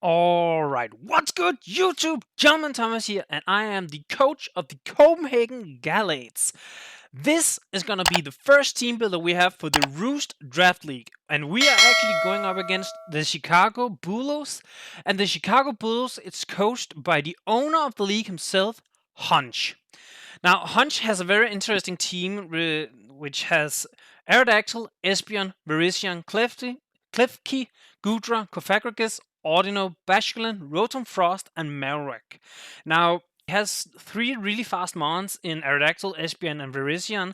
All right, what's good, YouTube? Gentleman Thomas here, and I am the coach of the Copenhagen Galates. This is gonna be the first team builder we have for the Roost Draft League, and we are actually going up against the Chicago Bulus. And the Chicago Bulus, it's coached by the owner of the league himself, Honch. Now, Honch has a very interesting team, which has Aerodactyl, Espion, Verisian, Klefki, Gudra, Cofagrigus, Ordino, Basculin, Rotom Frost, and Marowak. Now, he has three really fast mons in Aerodactyl, Espion, and Verisian.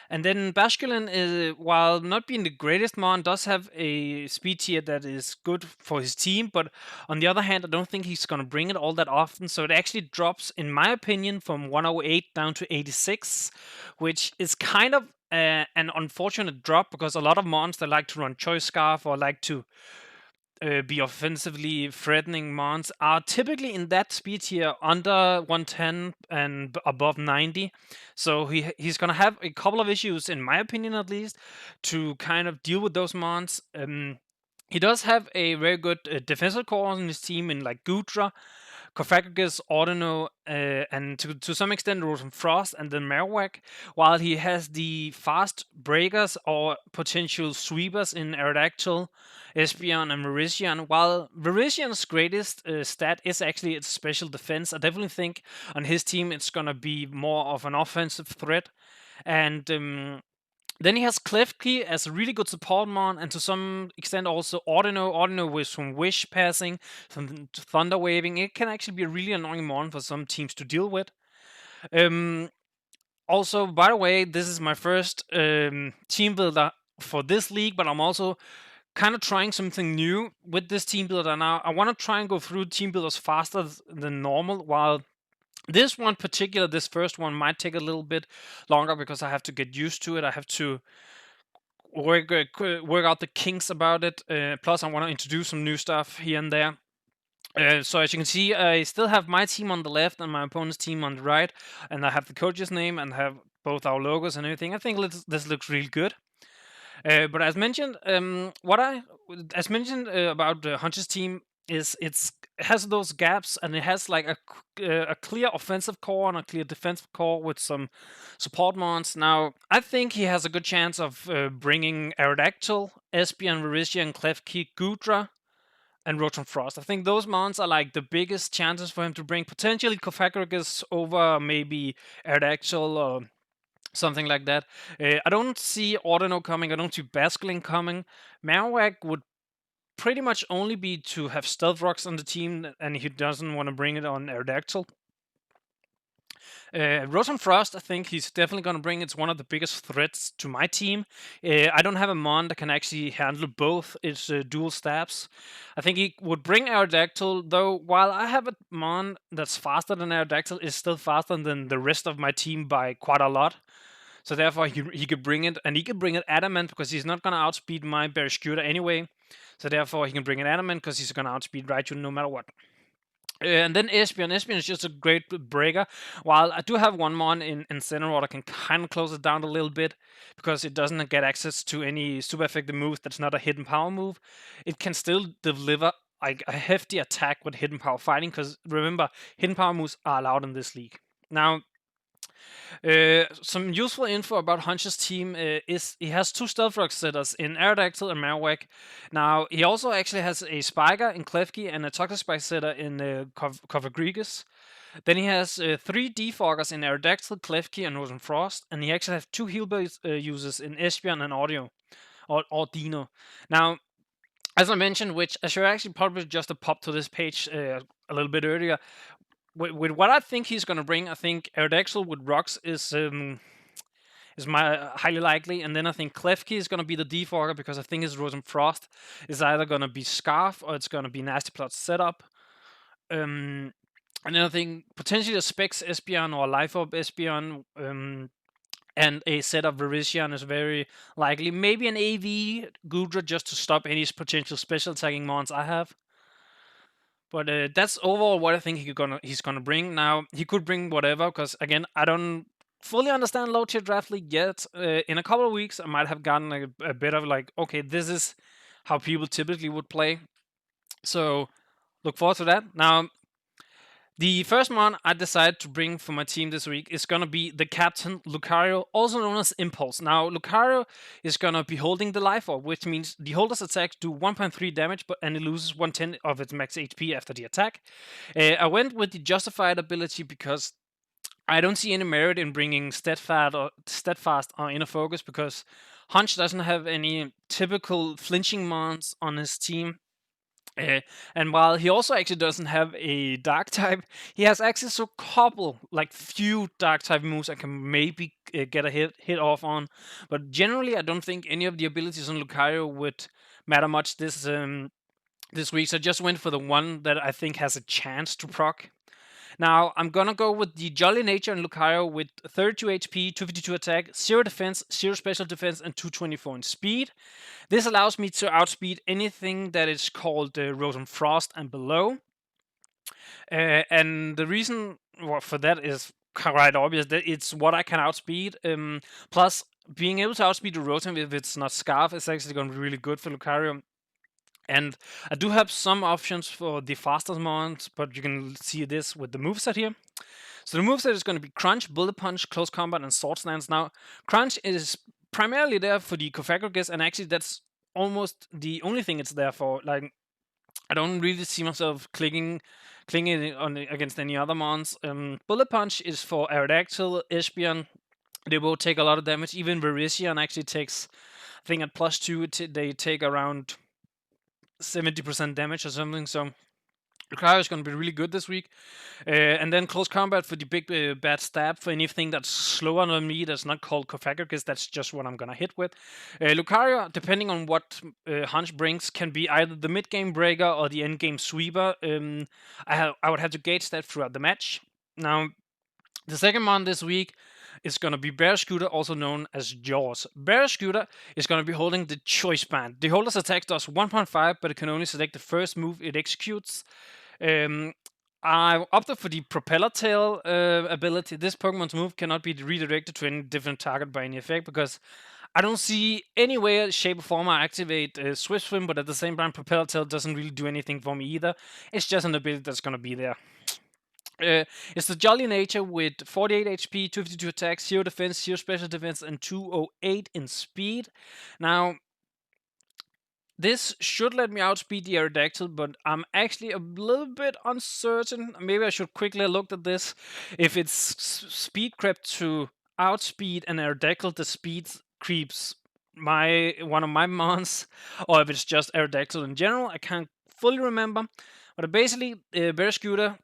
And then Basculin, while not being the greatest mon, does have a speed tier that is good for his team. But on the other hand, I don't think he's going to bring it all that often. So it actually drops, in my opinion, from 108 down to 86, which is kind of an unfortunate drop because a lot of mons that like to run Choice Scarf or like to be offensively threatening mons are typically in that speed tier under 110 and above 90. So he's gonna have a couple of issues, in my opinion at least, to kind of deal with those mons. He does have a very good defensive core on his team in like Gudra, Cofagrigus, Ordino, and to some extent Rotom Frost, and then Marowak, while he has the fast breakers or potential sweepers in Aerodactyl, Espion, and Verisian. While Verisian's greatest stat is actually its special defense, I definitely think on his team it's going to be more of an offensive threat. And then he has Klefki as a really good support mon, and to some extent also Ordino. Ordino with some Wish passing, some Thunder waving. It can actually be a really annoying mon for some teams to deal with. Also, by the way, this is my first team builder for this league, but I'm also kind of trying something new with this team builder now. I want to try and go through team builders faster than normal, while this one particular, this first one, might take a little bit longer because I have to get used to it. I have to work out the kinks about it. Plus, I want to introduce some new stuff here and there. So as you can see, I still have my team on the left and my opponent's team on the right, and I have the coach's name and have both our logos and everything. I think this looks really good. But as mentioned, about Hunch's team is it has those gaps, and it has like a clear offensive core and a clear defensive core with some support mons. Now, I think he has a good chance of bringing Aerodactyl, Espion, Verisian, Klefki, Gudra, and Rotom Frost. I think those mons are like the biggest chances for him to bring potentially Cofagrigus over maybe Aerodactyl or something like that. I don't see Ordino coming. I don't see Basculin coming. Marowak would pretty much only be to have Stealth Rocks on the team, and he doesn't want to bring it on Aerodactyl. Rotom Frost, I think he's definitely going to bring. It's one of the biggest threats to my team. I don't have a mon that can actually handle both its dual stabs. I think he would bring Aerodactyl, though. While I have a mon that's faster than Aerodactyl, it's still faster than the rest of my team by quite a lot. So therefore, he could bring it, and he could bring it Adamant because he's not going to outspeed my Barraskewda anyway. So therefore, he can bring it Adamant because he's going to outspeed Raichu no matter what. And then Espion. Espion is just a great breaker. While I do have one mon in Center Water, I can kind of close it down a little bit because it doesn't get access to any super effective moves that's not a hidden power move. It can still deliver like a hefty attack with hidden power fighting because remember, hidden power moves are allowed in this league. Now, some useful info about Honch's team is he has two Stealth Rock setters in Aerodactyl and Marowak. Now, he also actually has a Spiker in Klefki and a Toxaspike setter in Cofagrigus. Then he has three Defoggers in Aerodactyl, Klefki, and Rotom Frost. And he actually has two Heal-based users in Espion and Ordino. Now, as I mentioned, which I should actually probably just pop to this page a little bit earlier, with what I think he's going to bring, I think Aerodactyl with Rocks is my highly likely, and then I think Klefki is going to be the defogger because I think his Rotom Frost is either going to be Scarf or it's going to be Nasty Plot setup. And then I think potentially a Specs Espion or a Life Orb Espion and a set of Verisian is very likely. Maybe an AV Gudra just to stop any potential special attacking mons I have. But that's overall what I think he's gonna bring. Now he could bring whatever, because again, I don't fully understand low tier draft league yet. In a couple of weeks, I might have gotten a bit of like, okay, this is how people typically would play. So look forward to that. Now, the first one I decided to bring for my team this week is gonna be the captain Lucario, also known as Impulse. Now, Lucario is gonna be holding the life orb, which means the holder's attacks do 1.3 damage, and it loses 110 of its max HP after the attack. I went with the Justified ability because I don't see any merit in bringing Steadfast or Inner Focus because Honch doesn't have any typical flinching mons on his team. Uh, and while he also actually doesn't have a dark type, he has access to a couple, like few dark type moves I can maybe get a hit off on. But generally, I don't think any of the abilities on Lucario would matter much this week. So I just went for the one that I think has a chance to proc. Now, I'm gonna go with the Jolly Nature and Lucario with 32 HP, 252 attack, 0 defense, 0 special defense, and 224 in speed. This allows me to outspeed anything that is called Rotom Frost and below. And the reason for that is quite obvious. That it's what I can outspeed. Plus, being able to outspeed the Rotom if it's not Scarf is actually going to be really good for Lucario. And I do have some options for the fastest mons, but you can see this with the moveset here. So the moveset is going to be Crunch, Bullet Punch, Close Combat, and Sword Stance. Now, Crunch is primarily there for the Cofagrigus, and actually that's almost the only thing it's there for. Like, I don't really see myself clinging on against any other mons. Bullet Punch is for Aerodactyl, Espeon. They both take a lot of damage. Even Virizion actually takes, I think at +2, they take around 70% damage or something. So Lucario is going to be really good this week. And then Close Combat for the big bad stab for anything that's slower than me that's not called Cofagrigus. That's just what I'm going to hit with. Lucario, depending on what Honch brings, can be either the mid-game breaker or the end-game sweeper. I would have to gauge that throughout the match. Now, the second one this week is going to be Bear Scooter, also known as Jaws. Bear Scooter is going to be holding the Choice Band. The holder's attack does 1.5, but it can only select the first move it executes. I opted for the Propeller Tail ability. This Pokemon's move cannot be redirected to any different target by any effect because I don't see any way, shape, or form I activate Swift Swim, but at the same time, Propeller Tail doesn't really do anything for me either. It's just an ability that's going to be there. It's the Jolly Nature with 48 HP, 252 attack, 0 defense, 0 special defense, and 208 in speed. Now, this should let me outspeed the Aerodactyl, but I'm actually a little bit uncertain. Maybe I should quickly look at this. If it's speed crept to outspeed an Aerodactyl, the speed creeps one of my mons, or if it's just Aerodactyl in general. I can't fully remember. But basically, Bear Scooter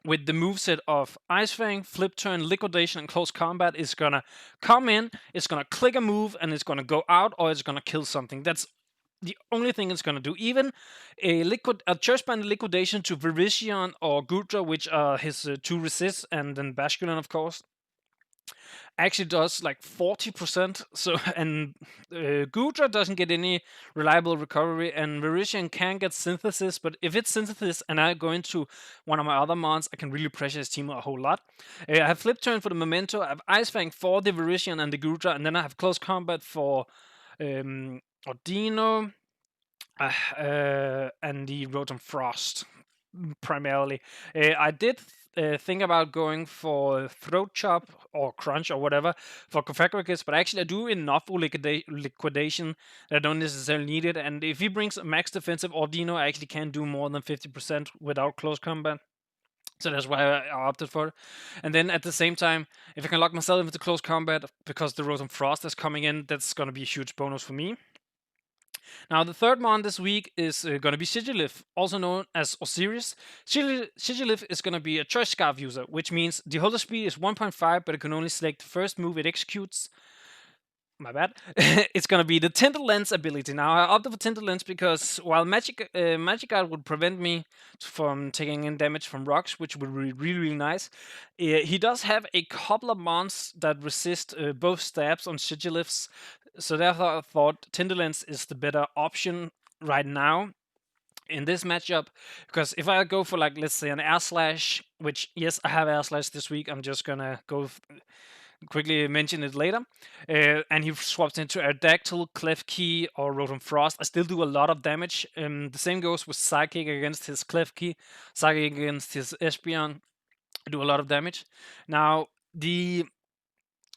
with the moveset of Ice Fang, Flip Turn, Liquidation, and Close Combat is gonna come in, it's gonna click a move, and it's gonna go out, or it's gonna kill something. That's the only thing it's gonna do. Even a Choice Band Liquidation to Virizion or Gudra, which are his 2 resists, and then Basculin, of course, actually does like 40%. So, and Gudra doesn't get any reliable recovery, and Virizion can get Synthesis, but if it's Synthesis and I go into one of my other mons, I can really pressure his team a whole lot. I have Flip Turn for the Memento, I have Ice Fang for the Virizion and the Gudra, and then I have Close Combat for Ordino and the Rotom Frost primarily. I did think about going for Throat Chop or Crunch or whatever for Cofagrigus, but actually I do enough liquidation that I don't necessarily need it. And if he brings a max defensive Ordino, I actually can do more than 50% without Close Combat. So that's why I opted for it. And then at the same time, if I can lock myself into Close Combat because the Rotom Frost is coming in, that's going to be a huge bonus for me. Now, the third mon this week is going to be Sigilyph, also known as Osiris. Sigilyph is going to be a Choice Scarf user, which means the holder speed is 1.5, but it can only select the first move it executes. My bad. It's going to be the Tinted Lens ability. Now, I opted for Tinted Lens because while Magic Guard would prevent me from taking in damage from rocks, which would be really, really nice, he does have a couple of mons that resist both stabs on Sigilyphs. So therefore, I thought Tinted Lens is the better option right now in this matchup, because if I go for, like, let's say an Air Slash, which, yes, I have Air Slash this week, I'm just gonna go quickly mention it later. And he swaps into Aerodactyl, Klefki, or Rotom Frost. I still do a lot of damage. The same goes with Psychic against his Klefki, Psychic against his Espeon. I do a lot of damage. Now, the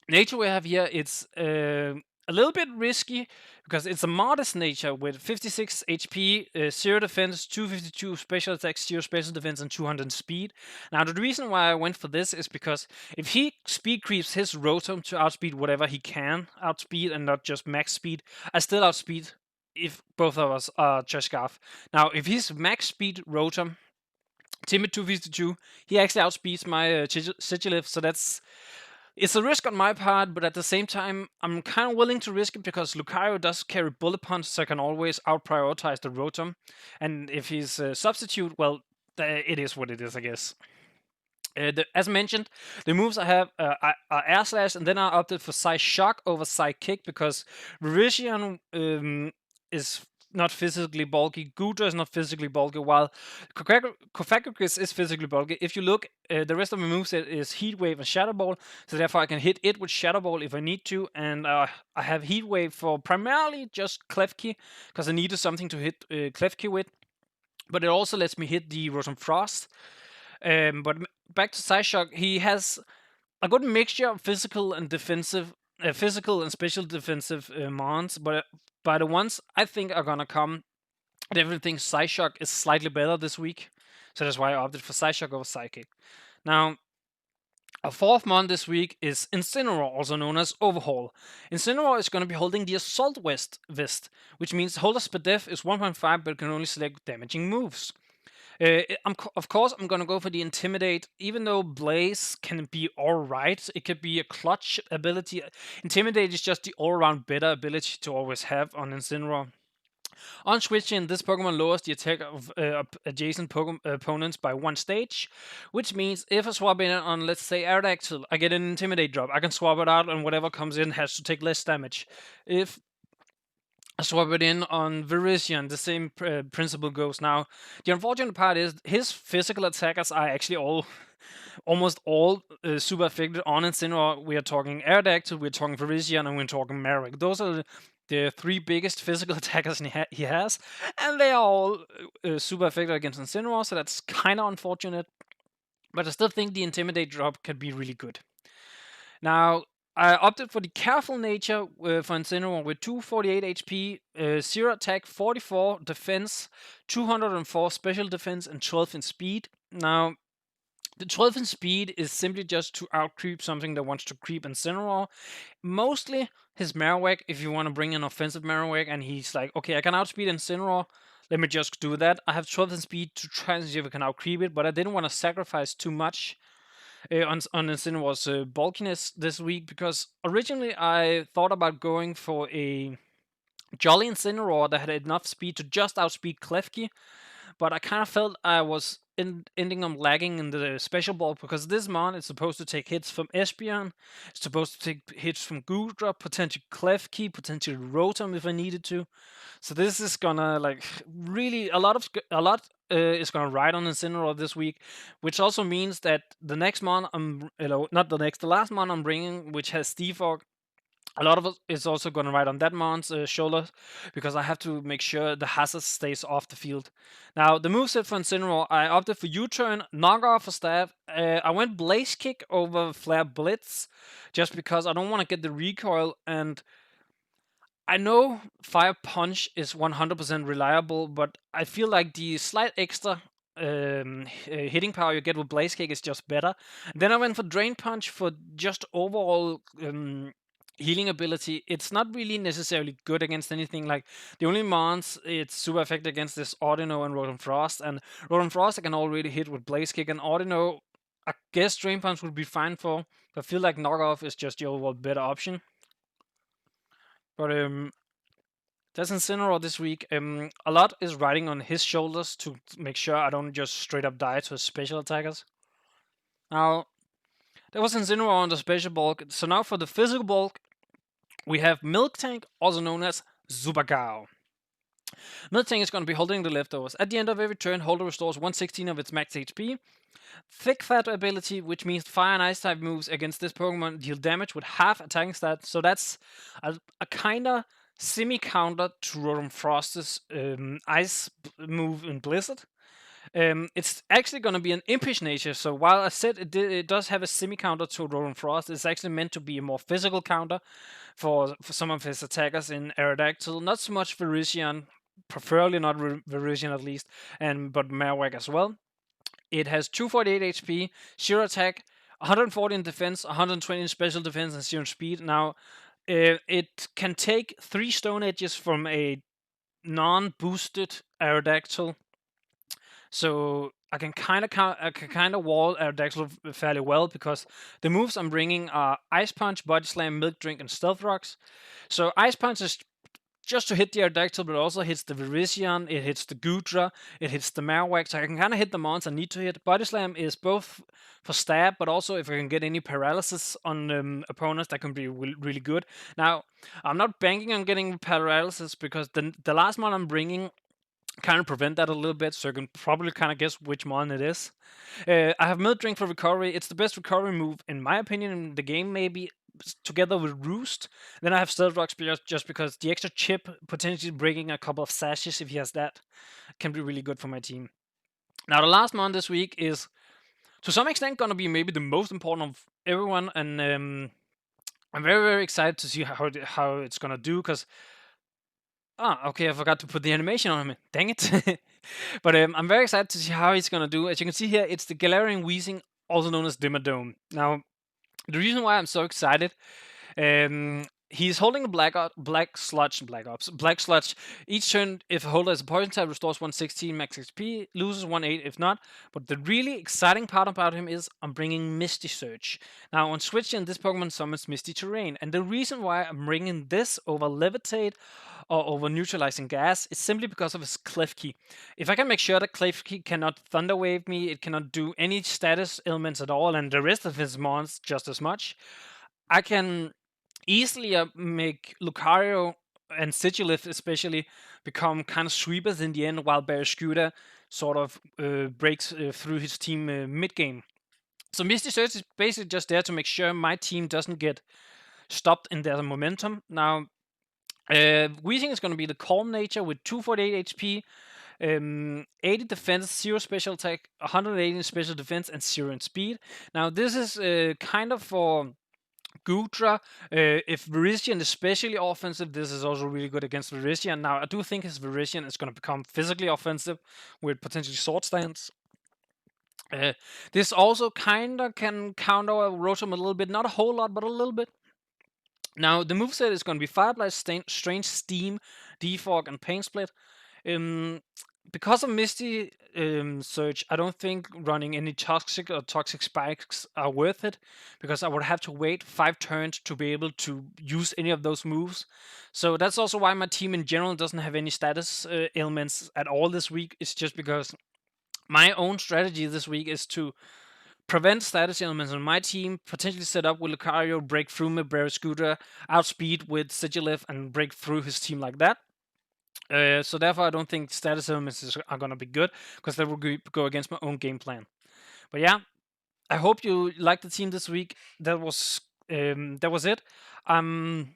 nature we have here, it's a little bit risky because it's a modest nature with 56 HP, 0 defense, 252 special attacks, 0 special defense, and 200 speed. Now, the reason why I went for this is because if he speed creeps his Rotom to outspeed whatever he can outspeed and not just max speed, I still outspeed if both of us are Chescarf. Now, if he's max speed Rotom, Timid 252, he actually outspeeds my Sigilyph, so it's a risk on my part, but at the same time, I'm kind of willing to risk it because Lucario does carry Bullet Punch, so I can always out-prioritize the Rotom. And if he's a substitute, well, it is what it is, I guess. As mentioned, the moves I have are Air Slash, and then I opted for Psy Shock over Psy Kick because Virizion is not physically bulky, Gudra is not physically bulky, while Kofagris is physically bulky. If you look, the rest of my moveset is Heat Wave and Shadow Ball, so therefore I can hit it with Shadow Ball if I need to, and I have Heat Wave for primarily just Klefki, because I needed something to hit Klefki with, but it also lets me hit the Rotom Frost. But back to Psyshock, he has a good mixture of physical and defensive, physical and special defensive mons. But by the ones I think are gonna come, I definitely think Psyshock is slightly better this week, so that's why I opted for Psyshock over Psychic. Now, a fourth mon this week is Incineroar, also known as Overhaul. Incineroar is going to be holding the Assault Vest, which means Holder Spadef is 1.5 but can only select damaging moves. Of course, I'm going to go for the Intimidate. Even though Blaze can be alright, it could be a clutch ability. Intimidate is just the all-around better ability to always have on Incineroar. On switching, this Pokemon lowers the attack of adjacent opponents by 1 stage, which means if I swap in on, let's say, Aerodactyl, I get an Intimidate drop. I can swap it out and whatever comes in has to take less damage. If I swap it in on Virizion, the same principle goes. Now, the unfortunate part is his physical attackers are actually almost all super effective on Incineroar. We are talking Aerodactyl, we're talking Virizion, and we're talking Marowak. Those are the 3 biggest physical attackers he has, and they are all super effective against Incineroar, so that's kind of unfortunate. But I still think the Intimidate drop can be really good. Now, I opted for the Careful nature for Incineroar with 248 HP, 0 attack, 44 defense, 204 special defense, and 12 in speed. Now, the 12 in speed is simply just to outcreep something that wants to creep Incineroar. Mostly his Marowak, if you want to bring an offensive Marowak and he's like, okay, I can outspeed Incineroar, let me just do that. I have 12 in speed to try and see if I can outcreep it, but I didn't want to sacrifice too much on Incineroar's bulkiness this week because originally I thought about going for a Jolly Incineroar that had enough speed to just outspeed Klefki, but I kind of felt I was ending up lagging in the special bulk because this mon is supposed to take hits from Espeon, it's supposed to take hits from Gudra, potentially Klefki, potentially Rotom if I needed to. So this is gonna like really a lot is gonna ride on Incineroar this week, which also means that the next mon not the last mon I'm bringing, which has Steefog, a lot of it is also going to ride on that mon's shoulders because I have to make sure the hazard stays off the field. Now, the moveset for Incineroar, I opted for U-turn, knock off for stab. I went Blaze Kick over Flare Blitz just because I don't want to get the recoil, and I know Fire Punch is 100% reliable, but I feel like the slight extra hitting power you get with Blaze Kick is just better. Then I went for Drain Punch for just overall healing ability. It's not really necessarily good against anything. Like the only mons it's super effective against is Audino and Rotom Frost, and Rotom Frost I can already hit with Blaze Kick, and Audino I guess Drain Punch would be fine for. But I feel like Knockoff is just the overall better option. But that's Incineroar this week. A lot is riding on his shoulders to make sure I don't just straight up die to his special attackers. Now, that was Incineroar on the special bulk. So now for the physical bulk, we have Milk Tank, also known as Zubagao. Another thing is going to be holding the leftovers. At the end of every turn, holder restores 1/16 of its max HP. Thick Fat ability, which means fire and ice type moves against this Pokemon deal damage with half attacking stat. So that's a kind of semi counter to Rotom Frost's ice move in Blizzard. It's actually going to be an impish nature. So while I said it does have a semi counter to Rotom Frost, it's actually meant to be a more physical counter for some of his attackers in Aerodactyl. Not so much Virizion, preferably not Virizion at least, but Marowak as well. It has 248 HP, 0 attack, 140 in defense, 120 in special defense, and 0 speed. Now, it can take 3 Stone Edges from a non-boosted Aerodactyl, so I can kind of wall Aerodactyl fairly well because the moves I'm bringing are Ice Punch, Body Slam, Milk Drink, and Stealth Rocks. So Ice Punch is just to hit the Aerodactyl, but it also hits the Virizion, it hits the Goodra, it hits the Marowak, so I can kind of hit the mons I need to hit. Body Slam is both for stab, but also if I can get any paralysis on opponents, that can be really good. Now, I'm not banking on getting paralysis because the last mon I'm bringing kind of prevent that a little bit, so you can probably kind of guess which mon it is. I have Milk Drink for recovery. It's the best recovery move, in my opinion, in the game, maybe together with Roost. Then I have Stealth Rocks just because the extra chip, potentially breaking a couple of sashes if he has that, can be really good for my team. Now, the last mon this week is, to some extent, going to be maybe the most important of everyone, and I'm very, very excited to see how it's going to do, because okay, I forgot to put the animation on him. Dang it. But I'm very excited to see how he's going to do. As you can see here, it's the Galarian Weezing, also known as Dimmadome. Now, the reason why I'm so excited, he's holding a black sludge. Each turn, if a holder is a poison type, restores 116 max XP, loses 1/8 if not. But the really exciting part about him is I'm bringing Misty Surge. Now on switching, this Pokemon summons Misty Terrain, and the reason why I'm bringing this over Levitate or over Neutralizing Gas is simply because of his Klefki. If I can make sure that Klefki cannot Thunder Wave me, it cannot do any status elements at all, and the rest of his mons just as much, I can easily make Lucario and Sigilif especially become kind of sweepers in the end, while Barraskewda sort of breaks through his team mid-game. So Misty Surge is basically just there to make sure my team doesn't get stopped in their momentum. Now, Weezing is going to be the Calm Nature with 248 HP, 80 defense, 0 special attack, 180 in special defense, and 0 in speed. Now, this is kind of for Goodra. If Virizion is especially offensive, this is also really good against Virizion. Now, I do think his Virizion is going to become physically offensive with potentially Sword Stance. This also kind of can counter Rotom a little bit. Not a whole lot, but a little bit. Now, the moveset is going to be Fire Blast, Strange Steam, Defog, and Pain Split. Because of Misty Surge, I don't think running any Toxic Spikes are worth it, because I would have to wait 5 turns to be able to use any of those moves. So that's also why my team in general doesn't have any status ailments at all this week. It's just because my own strategy this week is to prevent status elements on my team, potentially set up with Lucario, break through my Barraskewda, outspeed with Sigilif, and break through his team like that. So therefore, I don't think status elements are going to be good, because that will go against my own game plan. But yeah, I hope you liked the team this week. That was it. I'm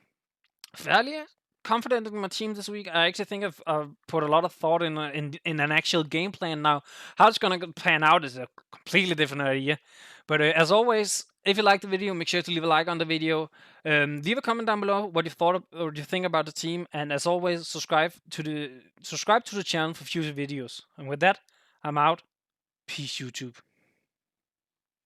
fairly confident in my team this week. I actually think I've put a lot of thought in an actual game plan. Now, how it's gonna pan out is a completely different idea. But as always, if you like the video, make sure to leave a like on the video. Leave a comment down below what you thought or what you think about the team. And as always, subscribe to the channel for future videos. And with that, I'm out. Peace, YouTube.